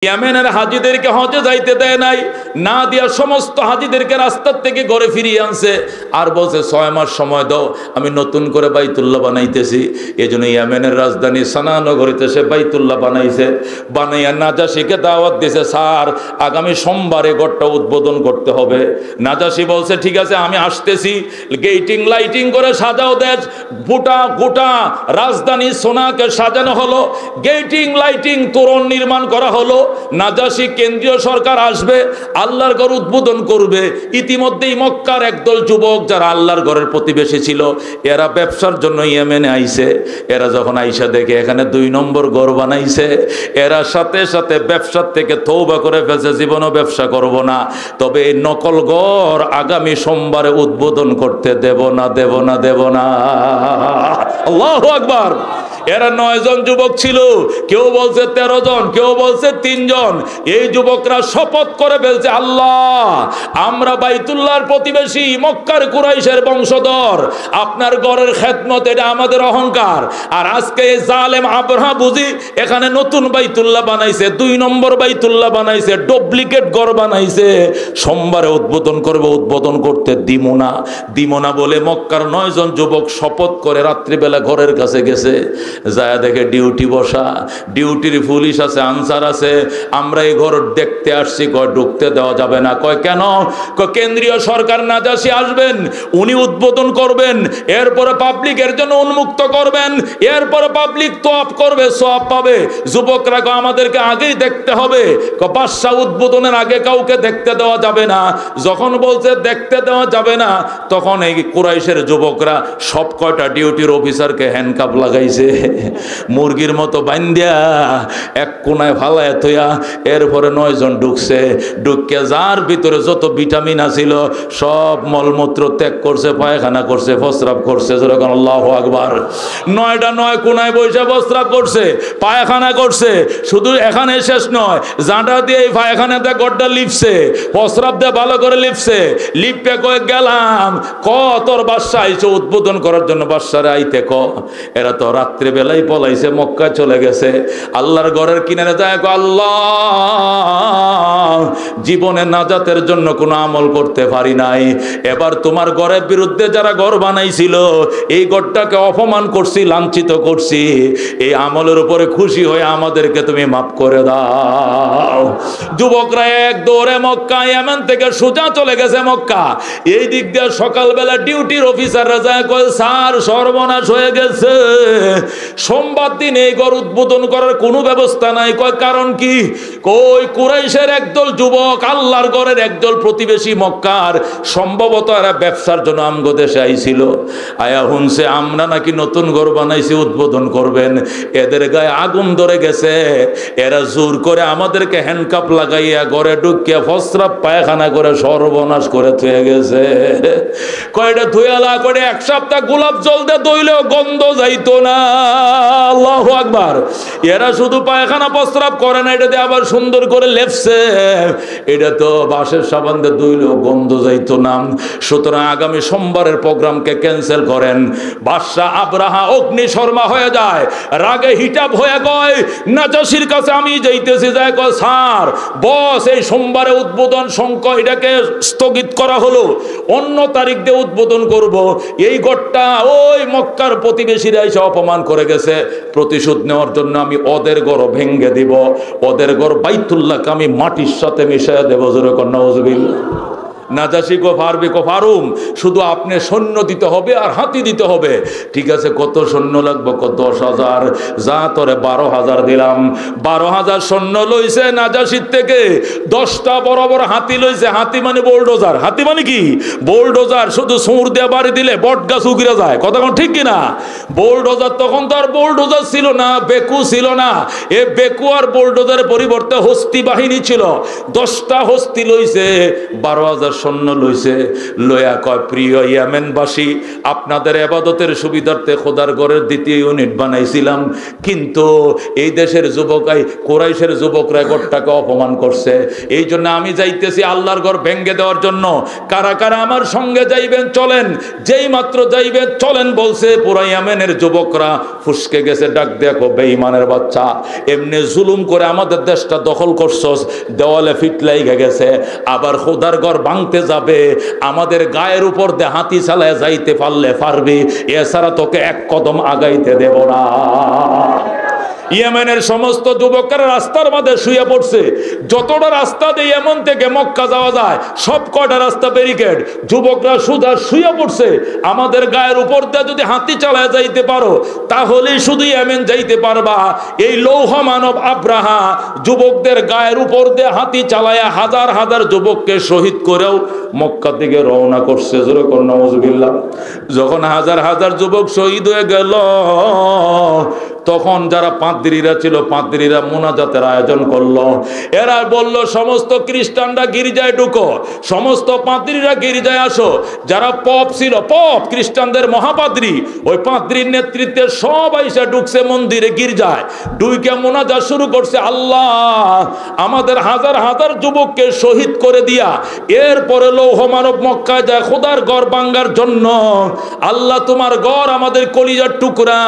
ইয়ামেনের হাজিদেরকে হজে যাইতে দেয় নাই, না দিয়া সমস্ত হাজিদেরকে রাস্তার থেকে ঘরে ফিরিয়ে আনছে। আর বলছে 6 মাস সময় দাও, আমি নতুন করে বাইতুল্লাহ বানাইতেছি। এই জন্য ইয়ামেনের রাজধানী সানা নগরীতে সে বাইতুল্লাহ বানাইছে। বানাইয়া নাজাশিকে দাওয়াত দিয়েছে, স্যার আগামী সোমবারে ঘরটা উদ্বোধন করতে হবে। নাজাশি বলছে ঠিক আছে আমি আসতেছি। গেটিং লাইটিং করে সাজাও দেশ, গোটা রাজধানী সোনাকে সাজানো হলো, গেটিং লাইটিং তোরণ নির্মাণ করা হলো। নাজাশি কেন্দ্রীয় সরকার আসবে, আল্লাহর ঘর উদ্বোধন করবে। ইতিমধ্যেই মক্কার একদল যুবক যারা আল্লাহর ঘরের প্রতিবেশী ছিল, এরা ব্যবসার জন্য ইয়েমেনে আইছে। এরা যখন আইসা দেখে এখানে 2 নম্বর ঘর বানাইছে, এরা সাথে সাথে ব্যবসার থেকে তওবা করে ফেলছে, জীবনও ব্যবসা করব না, তবে এই নকল ঘর আগামী সোমবারে উদ্বোধন করতে দেব না। আল্লাহু আকবার। এরা 9 জন যুবক ছিল, কেউ বলছে 13 জন, কেউ বলছে 3 জন। এই যুবকরা শপথ করে ফেলছে, আল্লাহ আমরা বাইতুল্লাহর প্রতিবেশী, মক্কার কুরাইশের বংশধর, আপনার ঘরের খেদমত এটা আমাদের অহংকার। আর আজকে এই জালেম আবরাহা বুঝি এখানে নতুন বাইতুল্লাহ বানাইছে, 2 নম্বর বাইতুল্লাহ বানাইছে, ডুপ্লিকেট ঘর বানাইছে। সোমবারে উদ্বোধন করবে, উদ্বোধন করতে দিব না বলে মক্কার 9 জন যুবক শপথ করে রাত্রিবেলা ঘরের কাছে গেছে। যায় দেখে ডিউটি বসা, ডিউটির পুলিশ আছে, আনসার আছে। আমরা এই ঘর দেখতে আসছি। কয় ঢুকতে দেওয়া যাবে না। কয় কেন? কেন্দ্রীয় সরকার নাজাশি আসবেন, উনি উদ্বোধন করবেন, এরপরে পাবলিকের জন্য উন্মুক্ত করবেন, এরপরে পাবলিক তোয়াফ করবে, সওয়াব পাবে। যুবকরা আমাদেরকে আগেই দেখতে হবে। বাদশা উদ্বোধনের আগে কাউকে দেখতে দেওয়া যাবে না। যখন বলছে দেখতে দেওয়া যাবে না, তখন এই কুরাইশের যুবকরা সব কয়টা ডিউটির অফিসারকে হ্যান্ডকাপ লাগাইছে, মুরগির মতো বান্ধিয়া এক কোনায় ফালায় থইয়া। এরপরে 9 জন ঢুকছে, ঢুকে যার ভিতরে যত ভিটামিন আছিল সব মলমূত্র ত্যাগ করছে, পায়খানা করছে, প্রস্রাব করছে। যেরকম আল্লাহু আকবার। 9টা 9 কোনায় বসে প্রস্রাব করছে, পায়খানা করছে। শুধু এখানে শেষ নয়, জাঁটা দিয়ে এই পায়খানাতে গড্ডা লিপছে, প্রস্রাব দিয়ে ভালো করে লিপছে। লিপে কয়ে গেলাম, তোর বাদশা আইছে উদ্বোধন করার জন্য, বাদশারে আইতে ক। এরা তো রাত্রিবেলাই পলাইছে, মক্কা চলে গেছে। আল্লাহর ঘরের কিনারে যায়, আল্লাহ জীবনে নাজাতের জন্য কোনো আমল করতে পারি নাই, এবার তোমার ঘরের বিরুদ্ধে যারা ঘর বানাইছিল এই ঘরটাকে অপমান করছি, লাঞ্ছিত করছি, এই আমলের উপরে খুশি হয়ে আমাদেরকে তুমি মাফ করে দাও। যুবকরা এক দৌড়ে মক্কা, ইয়ামান থেকে সোজা চলে গেছে মক্কা। এই দিক দিয়ে সকালবেলা ডিউটির অফিসাররা যায়, কয় স্যার সর্বনাশ হয়ে গেছে, সোমবার দিন এই ঘর উদ্বোধন করার কোনো ব্যবস্থা নাই। কয় কারণ কি? কই কুরাইশের একদল যুবক আল্লাহর ঘরের একদল প্রতিবেশী মক্কার, সম্ভবত এরা ব্যবসার জন্য আমগো দেশে আইছিল। আয়া হুনছে আমরা নাকি নতুন ঘর বানাইছি, উদ্বোধন করবেন। এদের গায়ে আগুন ধরে গেছে, এরা জোর করে আমাদেরকে হ্যান্ডকাপ লাগাইয়া ঘরে ঢুকিয়া প্রস্রাব পায়খানা করে সর্বনাশ করে থুয়ে গেছে। কয়টা ধুয়ালা করে 1 সপ্তাহ গোলাপ জল দিয়ে ধুইলেও গন্ধ যাইতো না। আল্লাহু আকবার। এরা শুধু পায়খানা প্রস্রাব করে না, এটা দিয়ে আবার সুন্দর করে লেপছে। এটা তো বাঁশের সাবান দিয়ে ধুইলেও গন্ধ যাইতো না। সুতরাং আগামী সোমবারের প্রোগ্রামকে ক্যান্সেল করেন। বাদশা আবরাহা অগ্নি শর্মা হয়ে যায়, রাগে হিটাপ হয়ে কয় নাজাশির কাছে আমি যাইতেছি। যায় কয় স্যার বস এই সোমবারে উদ্বোধন সংখ্যা এটাকে স্থগিত করা হলো, অন্য তারিখ দিয়ে উদ্বোধন করব। এই ঘরটা ওই মক্কার প্রতিবেশীরা এসে অপমান করে গেছে, প্রতিশোধ নেওয়ার জন্য আমি ওদের ঘর ভেঙ্গে দিব, ওদের ঘর বাইতুল্লাহকে আমি মাটির সাথে মিশিয়ে দেবো। জোরে কর নাউজুবিল্লাহ। নাজাশি গো পারবে কো পারুম, শুধু আপনি সৈন্য দিতে হবে আর হাতি দিতে হবে। ঠিক আছে, কত সৈন্য লাগবে? কত 10,000। যা তোরে 12,000 দিলাম। 12,000 সৈন্য লইছে নাজাশির থেকে। 10টা বড় বড় হাতি লইছে। হাতি মানে বোলডোজার। হাতি মানে কি? বোলডোজার। শুধু সুর দিয়ে বাড়ি দিলে বট গাছ উগড়ে যায়। কথা কোন ঠিক কিনা? বোলডোজার তখন তো আর বোলডোজার ছিল না, বেকু ছিল না। এ বেকু আর বোলডোজারের পরিবর্তে হস্তি বাহিনী ছিল। 10টা হস্তি লইছে, 12,000 সৈন্য লইছে, লয়া কয় প্রিয় ইয়ামেনবাসী, আপনাদের ইবাদতের সুবিধার্থে খোদার ঘরের দ্বিতীয় ইউনিট বানাইছিলাম, কিন্তু এই দেশের যুবকাই কুরাইশের যুবকরা ঘরটাকে অপমান করছে, এই জন্য আমি যাইতেছি আল্লাহর ঘর ভেঙ্গে দেওয়ার জন্য। কারা কারা আমার সঙ্গে যাইবেন চলেন? যেই মাত্র যাইবেন চলেন বলছে, পুরা ইয়ামেনের যুবকরা ফুসকে গেছে, ডাক দেখো বেঈমানের বাচ্চা, এমনি জুলুম করে আমাদের দেশটা দখল করছস, দেওয়ালে ফিট লাইগা গেছে, আবার খোদার ঘর ভাঙতে যাবে, আমাদের গায়ের উপর দিয়ে হাতি চালায় যাইতে পারলে পারবি, এছাড়া তোকে এক কদম আগাইতে দেব না। ইয়েমেনের সমস্ত যুবকরা রাস্তার মধ্যে শুয়ে পড়ছে, যতটা রাস্তা দিয়ে ইয়েমেন থেকে মক্কা যাওয়া যায় সব কয়টা রাস্তা ব্যারিকেড, যুবকরা সুদা শুয়ে পড়ছে। আমাদের গায়ের উপর দিয়ে যদি হাতি চালায় যাইতে পারো তাহলেই শুধু ইয়েমেন যাইতে পারবা। এই লৌহ মানব আব্রাহা যুবকদের গায়ের উপর দিয়ে হাতি চালায়া হাজার হাজার যুবককে শহীদ করেও মক্কা থেকে রওনা করছে। যেরকম নাউজুবিল্লাহ। যখন হাজার হাজার যুবক শহীদ হয়ে গেল, তখন যারা পাদ্রীরা ছিল, পাদ্রীরা মুনাজাতের আয়োজন করলো। এরা বলল সমস্ত খ্রিস্টানরা গির্জায় ঢুকো, সমস্ত পাদ্রীরা গির্জায় আসো। যারা পপ ছিল, পপ খ্রিস্টানদের মহাপাদ্রী, ওই পাদ্রীর নেতৃত্বে সব আইসা ঢুকছে মন্দিরে, গির্জায় ঢুকে মুনাজাত শুরু করছে, আল্লাহ আমাদের হাজার হাজার যুবককে শহীদ করে দিয়া এরপরে লৌহ মানব মক্কায় যায় খোদার ঘর ভাঙ্গার জন্য। আল্লাহ তোমার ঘর আমাদের কলিজার টুকরা,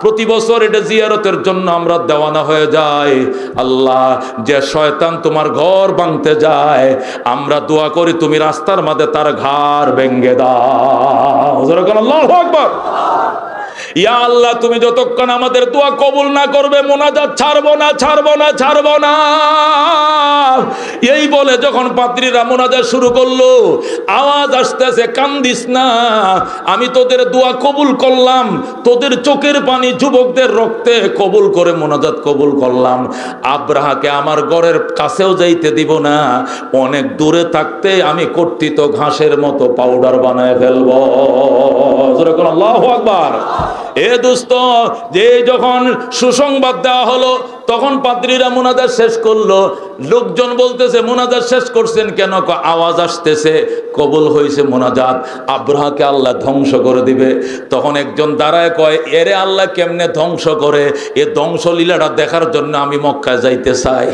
প্রতি বছর এটা জিয়ারতের জন্য আমরা দেওয়ানা হয়ে যাই। আল্লাহ যে শয়তান তোমার ঘর ভাঙতে যায়, আমরা দোয়া করি তুমি রাস্তার মধ্যে তার ঘাড় ভেঙ্গে দাও। আল্লাহু আকবার। ইয়া আল্লাহ, তুমি যতক্ষণ আমাদের দোয়া কবুল না করবে মোনাজাত ছাড়বো না, ছাড়বো না, ছাড়বো না। এই বলে যখন পাদ্রীরা মোনাজাত শুরু করলো, আওয়াজ আসতেছে, কান্দিস না, আমি তোদের দোয়া কবুল করলাম, তোদের চোখের পানি যুবকদের রক্তে কবুল করে মোনাজাত কবুল করলাম। আব্রাহাকে আমার ঘরের কাছেও যাইতে দিব না, অনেক দূরে থাকতে আমি কর্তৃত ঘাসের মতো পাউডার বানায় ফেলবো। আল্লাহু আকবার। এ দোস্ত, যে যখন সুসংবাদ দেওয়া হলো তখন পাদ্রীরা মুনাজাত শেষ করলো। লোকজন বলতেছে মুনাজাত শেষ করছেন কেন? আওয়াজ আসতেছে কবুল হয়েছে মুনাজাত, আব্রাহাকে আল্লাহ ধ্বংস করে দিবে। তখন একজন দাঁড়ায় কয়, এরে আল্লাহ কেমনে ধ্বংস করে? এ ধ্বংসলীলাটা দেখার জন্য আমি মক্কায় যাইতে চাই।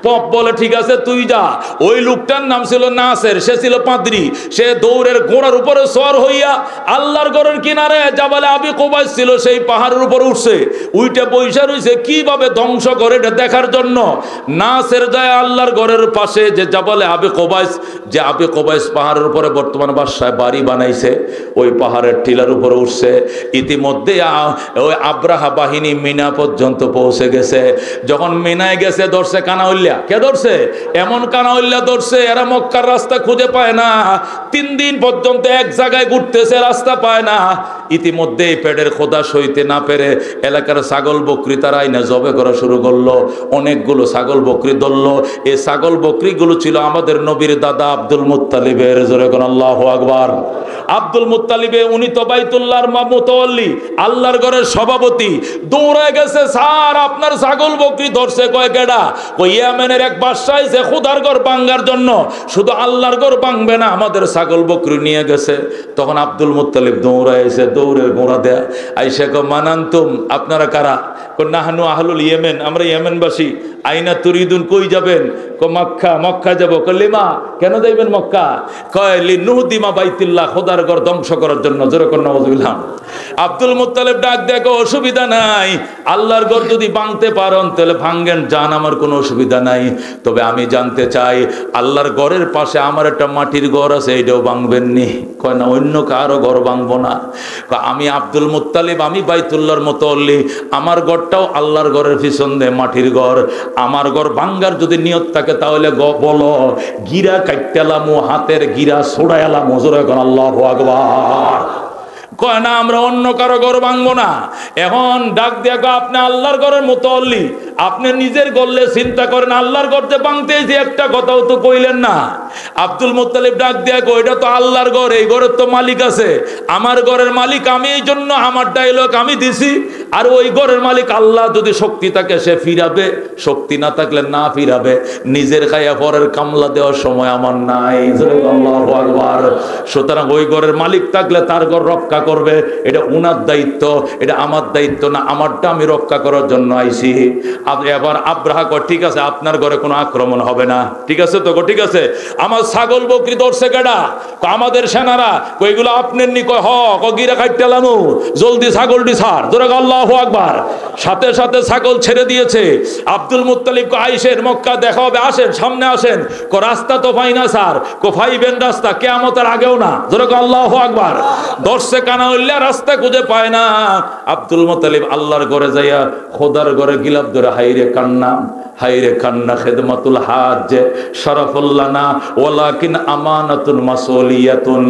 পপ বলে ঠিক আছে তুই যা। ওই লোকটার নাম ছিল নাসের, সে ছিল পাদ্রী। সে দৌড়ের ঘোড়ার উপরে সওয়ার হইয়া আল্লাহর ঘরের কিনারে জাবালে আবি কুবাইস ছিল, সেই পাহাড়ের উপর উঠছে, উইটা বৈশা রইছে কিভাবে ধ্বংস করে এটা দেখার জন্য। নাসের যায় আল্লাহর ঘরের পাশে যে জাবালে আবি কুবাইস, যে আবি কুবাইস পাহাড়ের উপরে বর্তমান বাদশাহ বাড়ি বানাইছে, ওই পাহাড়ের টিলার উপরে উঠছে। ইতিমধ্যে ওই আব্রাহা বাহিনী মিনা পর্যন্ত পৌঁছে গেছে। যখন মিনায় গেছে ধরছে কানাউল্লা। কে ধরছে? এমন কানাউল্লা ধরছে এরা মক্কার রাস্তা খুঁজে পায় না, 3 দিন পর্যন্ত এক জায়গায় ঘুরতেছে, রাস্তা পায় না। ইতিমধ্যে পেটের খোদা সইতে না পেরে এলাকার ছাগল বকরি তারা আইনা জবে করা শুরু করলো। অনেকগুলো ছাগল বকরি ধরলো। এই ছাগল বকরিগুলো ছিল আমাদের নবীর দাদা আব্দুল মুত্তালিবের। জোরে কোন আল্লাহু আকবার। আব্দুল মুত্তালিবে, উনি তো বাইতুল্লাহর মুতাওয়াল্লি, আল্লাহর ঘরের সভাপতি। দৌড়ে গেছে, স্যার আপনার ছাগল বকরি ধরছে। কয় কেডা? কই ইয়ামেনের এক বাদশা আইছে খোদার ঘর ভাঙার জন্য, শুধু আল্লাহর ঘর ভাঙবে না, আমাদের ছাগল বকরি নিয়ে গেছে। তখন আব্দুল মুত্তালিব দৌড়ে এসে দৌড়ে গোড়া দেয়া আইসা কো মানান্তুম, আপনারা কারা? কো নাহানু আহলুল ইয়েমেন, আমরা ইয়েমেনবাসী। আইনা তুরিদুন, কই যাবেন? কো মক্কা। মক্কা যাব। কো লিমা, কেন যাইবেন মক্কা? কয় লিনুহদিমা বাইতুল্লাহ, খোদার ঘর ধ্বংস করার জন্য। যেরকম নাউজুবিল্লাহ। আব্দুল মুত্তালিব ডাক দেখো, অসুবিধা নাই, আল্লাহর ঘর যদি ভাঙতে পারেন তাহলে ভাঙ্গেন, যান, আমার কোনো অসুবিধা নাই। তবে আমি জানতে চাই আল্লাহর ঘরের পাশে আমার একটা মাটির ঘর আছে, এইটাও ভাঙবেন নি? কয় না, অন্য কারো ঘর ভাঙবো না। আমি আব্দুল মুত্তালিব, আমি বাইতুল্লাহর মুতাওয়াল্লি, আমার ঘরটাও আল্লাহর ঘরের পিছন দিয়ে মাটির ঘর। আমার ঘর ভাঙ্গার যদি নিয়ত থাকে তাহলে বলো, গিরা কাটতেলামো, হাতের গিরা ছোড়াইলাম। হুজুর এখন আল্লাহু আকবার। কয় না আমরা অন্য কারো ঘর ভাঙবো না। এখন ডাক দিয়া কয় আপনি আল্লাহর ঘরের মুতাওয়াল্লি, আপনি নিজের গড়লে চিন্তা করেন, আল্লাহর ঘর যে ভাঙতে যে একটা কথাও তো কইলেন না। আব্দুল মুত্তালিব ডাক দিয়া কয় এটা তো আল্লাহর ঘর, এই ঘরের তো মালিক আছে, আমার ঘরের মালিক আমি, এই জন্য আমার ডায়লগ আমি দিছি। আর ওই ঘরের মালিক আল্লাহ, যদি শক্তি থাকে সে ফিরাবে, শক্তি না থাকলে না ফিরাবে। নিজের খাইয়া পরের কামলা দেওয়ার সময় আমার নাই। আল্লাহু আকবার। সুতরাং ওই ঘরের মালিক থাকলে তার ঘর রক্ষা করবে, এটা উনার দায়িত্ব, এটা আমার দায়িত্ব না। আমারটা আমি রক্ষা করার জন্য আইছি। এবার আব্রাহা কয় ঠিক আছে আপনার ঘরে কোনো আক্রমণ হবে না, ঠিক আছে তো? ঠিক আছে। আমার ছাগল বকরি ধরছে কেডা? আমাদের সেনারা। কইগুলো আপনার নি? কয় হ। গিরা খাইটালামু, জলদি ছাগলটি ছাড়। ধরে আল্লাহু আকবার। সাথে সাথে ছাগল ছেড়ে দিয়েছে। আব্দুল মুত্তালিব কয় আইসেন, মক্কা দেখা হবে, আসেন সামনে আসেন। রাস্তা তো পাই না স্যার। ফাইবেন রাস্তা কিয়ামতের আগেও না। ধরে আল্লাহু আকবার। দর্শে কানা হইলে রাস্তা খুঁজে পায় না। আব্দুল মুত্তালিব আল্লাহর ঘরে যাইয়া খোদার ঘরে গিলাপ ধরে হাইরে কান্না, হাইরে কান্না। খেদমাতুল হাজ শরফুল্লানা ওয়ালাকিন আমানাতুন মাসউলিয়াতুন।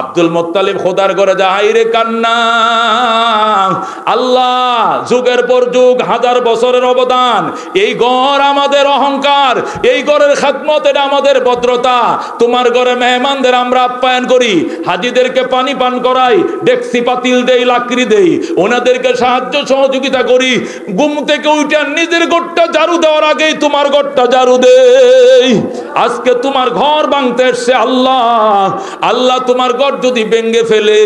আব্দুল মুত্তালিব খোদার ঘরে যায়, হাইরে কান্না। আল্লাহ যুগের পর যুগ, হাজার বছরের অবদান, এই ঘর আমাদের অহংকার, এই ঘরের খাদমত এটা আমাদের ভদ্রতা। তোমার ঘরে মেহমানদের আমরা আপ্যায়ন করি, হাজিদেরকে পানি পান করাই, ডেকসি পাতিল দেই, লাকড়ি দেই, ওনাদেরকে সাহায্য সহযোগিতা করি। ঘুম থেকে উঠে নিজের ঘরটা ঝাড়ু দেওয়ার আগেই তোমার ঘরটা ঝাড়ু দেই। আজকে তোমার ঘর ভাঙতে এসছে আল্লাহ। আল্লাহ তোমার ঘর যদি ভেঙে ফেলে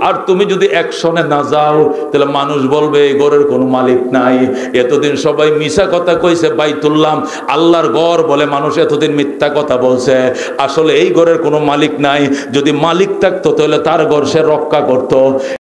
আর তুমি যদি অ্যাকশনে না যাও, তাহলে মানুষ বলবে এই ঘরের কোনো মালিক নাই। এতদিন সবাই মিশা কথা কইছে বাইতুল্লাহ, আল্লাহর ঘর বলে মানুষ এতদিন মিথ্যা কথা বলছে। আসলে এই ঘরের কোনো মালিক নাই। যদি মালিক থাকতো তাহলে তার ঘর সে রক্ষা করতো।